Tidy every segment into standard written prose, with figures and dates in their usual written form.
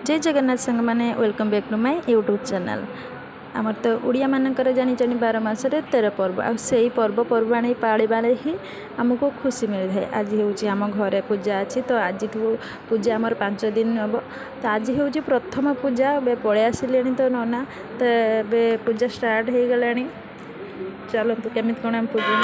जय जगन्नाथ सांग मैंने welcome back to my YouTube channel. आमर तो ओडिया मानकर जानी 12 मासरे 13 पर्व आई पर्वपर्वाणी पालिबारे ही आमको खुशी मिलता है। आज हूँ आम घरे पूजा अच्छी तो आज पूजा आमर 5 दिन हम तो आज हूँ प्रथम पूजा। ए पलि आसिले तो नना तो ए पूजा स्टार्ट हो गला। चलतु केमी कौन आम पूजा हो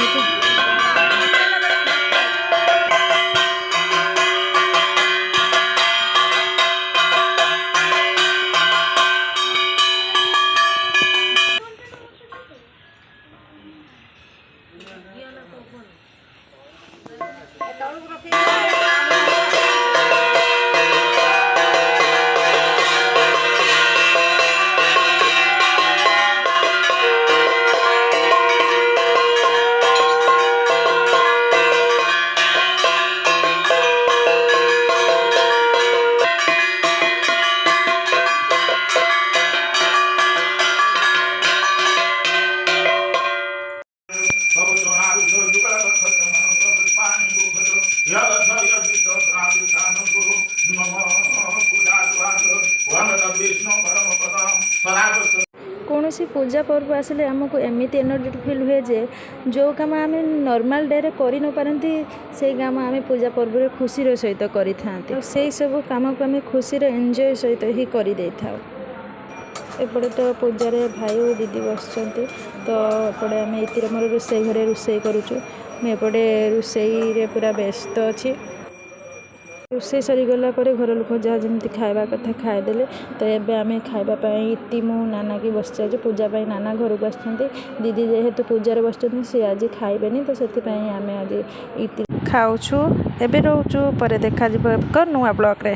कौन सी पूजा पर्व आसिले आमको एमती एनर्जी फिल हुए जे जो काम आम नॉर्मल डे रे करि न पारंती से काम आम पूजा पर्व रे खुशी सहित करि थांती। से सब काम को आम खुशी एंजॉय सहित ही करि दे था। एपटे तो पूजा रे भाई और दीदी बसचंती तो एपटे आम इतिर मोर रोसई घरे रोसई करूछु। मैं एपटे रोसई रे पूरा व्यस्त अच्छी। रोसई सरीगला घर लोक जहाँ जमी खावा कथा खाईदे तो ये आम खावाई इति मो नाना की बस पूजा नाना घर को दीदी जेहेतु पूजार बस सी आज खाइबेनी तो से आम आज इति खाऊँ एवं रोचु पर देखा नुआ ब्लॉग रे।